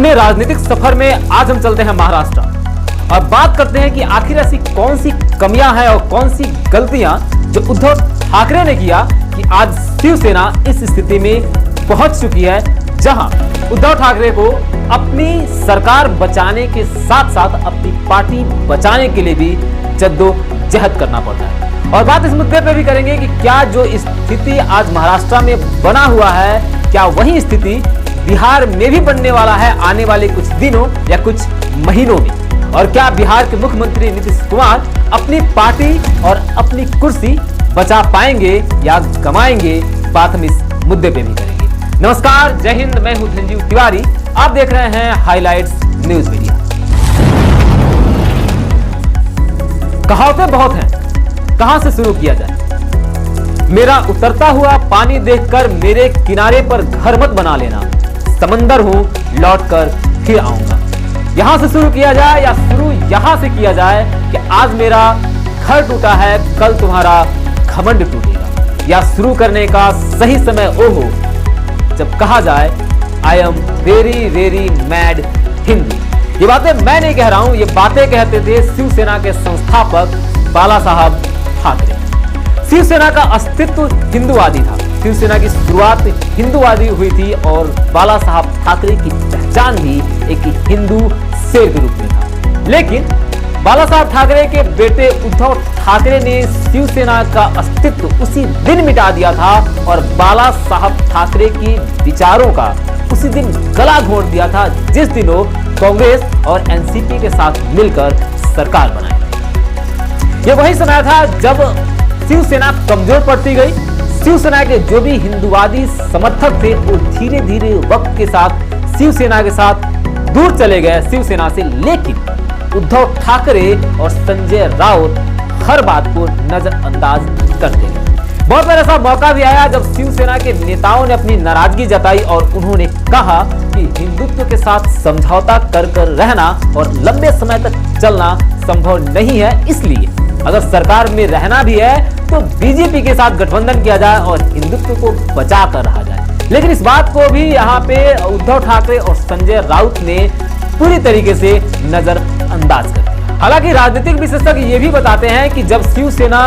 अपने राजनीतिक सफर में आज हम चलते हैं महाराष्ट्र और बात करते हैं कि आखिर ऐसी कौन सी कमियां हैं और कौन सी गलतियां जो उद्धव ठाकरे ने किया कि आज शिवसेना इस स्थिति में पहुंच चुकी है जहां उद्धव ठाकरे को अपनी सरकार बचाने के साथ साथ अपनी पार्टी बचाने के लिए भी जद्दोजहद करना पड़ता है। और बात इस मुद्दे पे भी करेंगे कि क्या जो स्थिति आज महाराष्ट्र में बना हुआ है क्या वही स्थिति बिहार में भी बनने वाला है आने वाले कुछ दिनों या कुछ महीनों में, और क्या बिहार के मुख्यमंत्री नीतीश कुमार अपनी पार्टी और अपनी कुर्सी बचा पाएंगे या गंवाएंगे, बात हम इस मुद्दे पे भी करेंगे। नमस्कार, जय हिंद, मैं हूं धनजीव तिवारी, आप देख रहे हैं हाइलाइट्स न्यूज मीडिया। कहावतें बहुत हैं, कहां से शुरू किया जाए। मेरा उतरता हुआ पानी देखकर मेरे किनारे पर घर मत बना लेना, समंदर हूं लौटकर फिर आऊंगा। यहां से शुरू किया जाए या शुरू यहां से किया जाए कि आज मेरा घर टूटा है, कल तुम्हारा घमंड टूटेगा, या शुरू करने का सही समय ओ हो जब कहा जाए I am very very mad Hindu. ये बातें मैं नहीं कह रहा हूं, ये बातें कहते थे शिवसेना के संस्थापक बाला साहब ठाकरे। शिवसेना का अस्तित्व हिंदूवादी था, शिवसेना की शुरुआत हिंदूवादी हुई थी और बाला साहब ठाकरे की पहचान भी एक हिंदू शेर के रूप में था। लेकिन बाला साहब ठाकरे के बेटे उद्धव ठाकरे ने शिवसेना का अस्तित्व उसी दिन मिटा दिया था और बाला साहब ठाकरे की विचारों का उसी दिन गला घोंट दिया था जिस दिन वो कांग्रेस और एनसीपी के साथ मिलकर सरकार बनाई थी। ये वही समय था जब शिवसेना कमजोर पड़ती गई। शिवसेना के जो भी हिंदूवादी समर्थक थे वो धीरे धीरे वक्त के साथ शिवसेना के साथ दूर चले गए शिवसेना से। लेकिन उद्धव ठाकरे और संजय राउत हर बात को नजरअंदाज करते गए। बहुत बार ऐसा मौका भी आया जब शिवसेना के नेताओं ने अपनी नाराजगी जताई और उन्होंने कहा कि हिंदुत्व के साथ समझौता कर रहना और लंबे समय तक चलना संभव नहीं है, इसलिए अगर सरकार में रहना भी है तो बीजेपी के साथ गठबंधन किया जाए और हिंदुत्व को बचा कर रहा जाए। लेकिन इस बात को भी यहाँ पे उद्धव ठाकरे और संजय राउत ने पूरी तरीके से नजरअंदाज कर दिया। हालांकि राजनीतिक विशेषज्ञ ये भी बताते हैं कि जब शिवसेना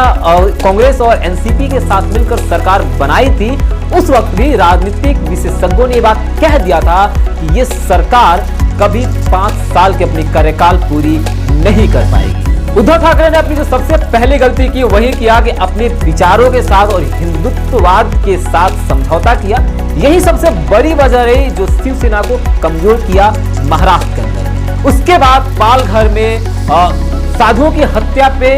कांग्रेस और एनसीपी के साथ मिलकर सरकार बनाई थी उस वक्त भी राजनीतिक विशेषज्ञों ने ये बात कह दिया था कि ये सरकार कभी 5 साल की अपनी कार्यकाल पूरी नहीं कर पाएगी। उद्धव ठाकरे ने अपनी जो सबसे पहली गलती की वही किया कि अपने विचारों के साथ और हिंदुत्ववाद के साथ समझौता किया। यही सबसे बड़ी वजह रही जो शिवसेना को कमजोर किया महाराष्ट्र के अंदर। उसके बाद पालघर में साधुओं की हत्या पे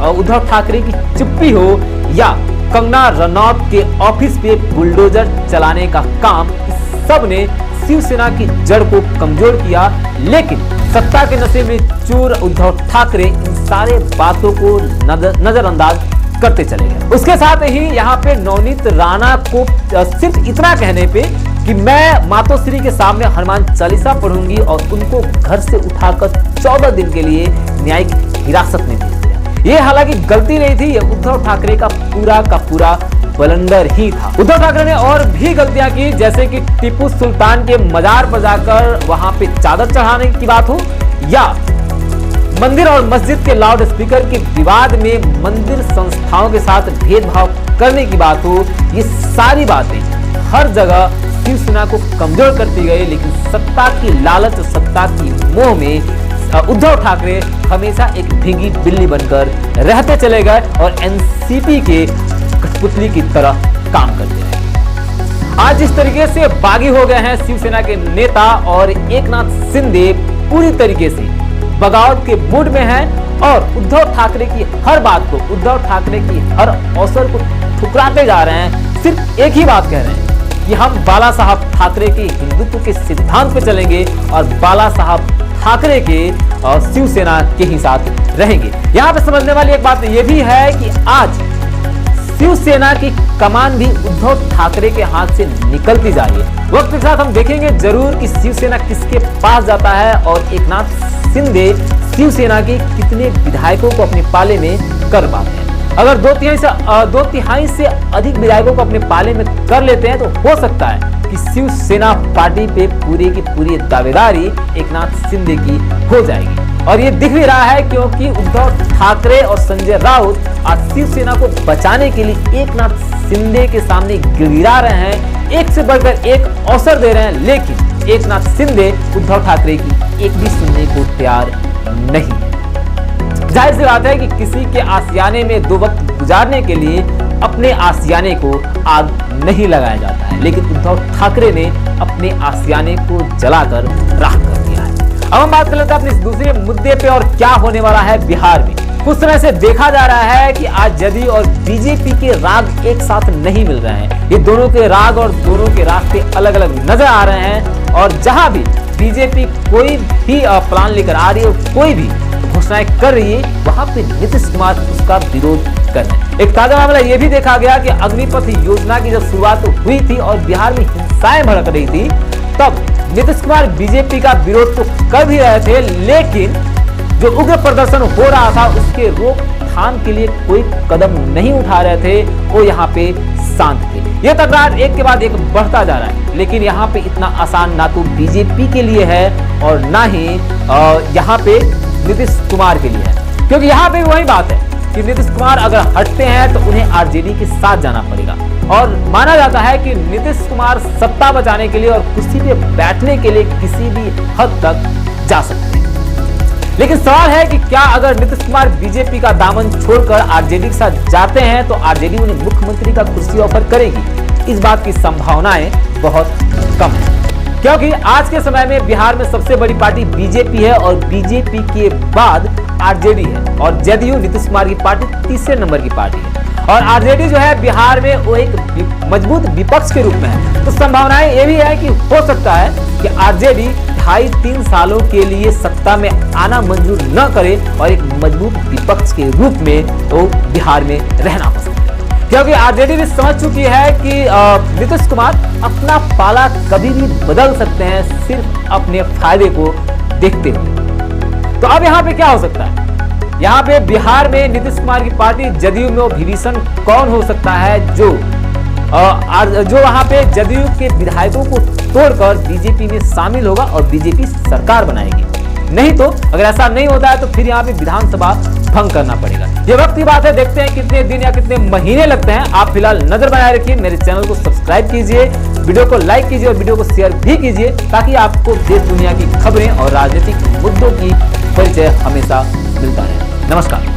उद्धव ठाकरे की चुप्पी हो या कंगना रनौत के ऑफिस पे बुलडोजर चलाने का काम, इस सब ने शिवसेना की जड़ को कमजोर किया। लेकिन सत्ता के नशे में चूर उद्धव ठाकरे इन सारे बातों को नजरअंदाज करते चले गए। उसके साथ ही यहाँ पे नवनीत राणा को सिर्फ इतना कहने पे कि मैं मातोश्री के सामने हनुमान चालीसा पढ़ूंगी और उनको घर से उठाकर 14 दिन के लिए न्यायिक हिरासत में भेज दिया। ये हालांकि गलती नहीं थी, ये उद्धव ठाकरे का पूरा बलंदर ही था। उद्धव ठाकरे ने और भी गलतियां की, जैसे कि टीपू सुल्तान के मजार पर जाकर वहां पे चादर चढ़ाने की बात हो या मंदिर और मस्जिद के लाउड स्पीकर के विवाद में मंदिर संस्थाओं के साथ भेदभाव करने की बात हो। ये सारी बातें हर जगह शिवसेना को कमजोर करती गई। लेकिन सत्ता की लालच और सत्ता की मोह में उद्धव ठाकरे हमेशा एक भीगी बिल्ली बनकर रहते चले गए और एनसीपी के कठपुतली की तरह काम करते रहे। आज इस तरीके से बागी हो गए हैं शिवसेना के नेता और एकनाथ शिंदे पूरी तरीके से बगावत के मूड में हैं और उद्धव ठाकरे की हर बात को, उद्धव ठाकरे की हर अवसर को ठुकराते जा रहे हैं। सिर्फ एक ही बात कह रहे हैं कि हम बाला साहब ठाकरे के हिंदुत्व के सिद्धांत पे चलेंगे और बाला साहब ठाकरे के और शिवसेना के ही साथ रहेंगे। यहाँ पे समझने वाली एक बात ये भी है कि आज शिवसेना की कमान भी उद्धव ठाकरे के हाथ से निकलती जा रही है। वक्त के साथ हम देखेंगे जरूर कि शिवसेना किसके पास जाता है और एकनाथ शिंदे शिवसेना के कितने विधायकों को अपने पाले में कर पाते हैं। अगर दो तिहाई से अधिक विधायकों को अपने पाले में कर लेते हैं तो हो सकता है कि शिवसेना पार्टी पे पूरी की पूरी दावेदारी एकनाथ शिंदे की हो जाएगी। और ये दिख भी रहा है क्योंकि उद्धव ठाकरे और संजय राउत आज शिवसेना को बचाने के लिए एकनाथ शिंदे के सामने गिड़गिड़ा रहे हैं, एक से बढ़कर एक अवसर दे रहे हैं, लेकिन एकनाथ शिंदे उद्धव ठाकरे की एक भी सुनने को तैयार नहीं है। जाहिर सी बात है कि किसी के आशियाने में दो वक्त गुजारने के लिए अपने आशियाने को आग नहीं लगाया जाता है, लेकिन उद्धव ठाकरे ने अपने आशियाने को जलाकर राख कर दिया है। अब हम बात कर लेते हैं अपने दूसरे मुद्दे पे और क्या होने वाला है बिहार में। कुछ समय से देखा जा रहा है कि आज जदयू और बीजेपी के राग एक साथ नहीं मिल रहे हैं। ये दोनों के राग और दोनों के रास्ते अलग अलग नजर आ रहे हैं और जहां भी बीजेपी कोई भी प्लान लेकर आ रही है, कोई भी घोषणाएं कर रही है, वहां पे नीतीश कुमार उसका विरोध कर रहे हैं। एक ताजा मामला यह भी देखा गया कि अग्निपथ योजना की जब शुरुआत हुई थी और बिहार में हिंसाएं भड़क रही थी, तब नीतीश कुमार बीजेपी का विरोध तो कर भी रहे थे, लेकिन जो उग्र प्रदर्शन हो रहा था उसके रोकथाम के लिए कोई कदम नहीं उठा रहे थे, वो यहाँ पे शांत थे। यह तकरार एक के बाद एक बढ़ता जा रहा है, लेकिन यहाँ पे इतना आसान ना तो बीजेपी के लिए है और ना ही यहाँ पे नीतीश कुमार के लिए है, क्योंकि यहाँ पे वही बात है कि नीतीश कुमार अगर हटते हैं तो उन्हें आरजेडी के साथ जाना पड़ेगा और माना जाता है कि नीतीश कुमार सत्ता बचाने के लिए और कुर्सी पे बैठने के लिए किसी भी हद तक जा सकते हैं। लेकिन सवाल है कि क्या अगर नीतीश कुमार बीजेपी का दामन छोड़कर आरजेडी के साथ जाते हैं तो आरजेडी उन्हें मुख्यमंत्री का कुर्सी ऑफर करेगी? इस बात की संभावनाएं बहुत कम है, क्योंकि आज के समय में बिहार में सबसे बड़ी पार्टी बीजेपी है और बीजेपी के बाद आरजेडी है और जदयू नीतीश कुमार की पार्टी तीसरे नंबर की पार्टी है और आरजेडी जो है बिहार में वो एक मजबूत विपक्ष के रूप में है। तो संभावनाएं ये भी है कि हो सकता है कि आरजेडी 2.5-3 सालों के लिए सत्ता में आना मंजूर न करे और एक मजबूत विपक्ष के रूप में तो बिहार में रहना पसंद है, क्योंकि आरजेडी भी समझ चुकी है कि नीतीश कुमार अपना पाला कभी भी बदल सकते हैं सिर्फ अपने फायदे को देखते हुए। तो अब यहाँ पे क्या हो सकता है? यहाँ पे बिहार में नीतीश कुमार की पार्टी जदयू में विभीषण कौन हो सकता है जो वहां पे जदयू के विधायकों को तोड़कर बीजेपी में शामिल होगा और बीजेपी सरकार बनाएगी। नहीं तो अगर ऐसा नहीं होता है तो फिर यहाँ पे विधानसभा भंग करना पड़ेगा। ये वक्त की बात है, देखते हैं कितने दिन या कितने महीने लगते हैं। आप फिलहाल नजर बनाए रखिए, मेरे चैनल को सब्सक्राइब कीजिए, वीडियो को लाइक कीजिए और वीडियो को शेयर भी कीजिए, ताकि आपको देश दुनिया की खबरें और राजनीतिक मुद्दों की परिचय हमेशा मिलता रहे। नमस्कार।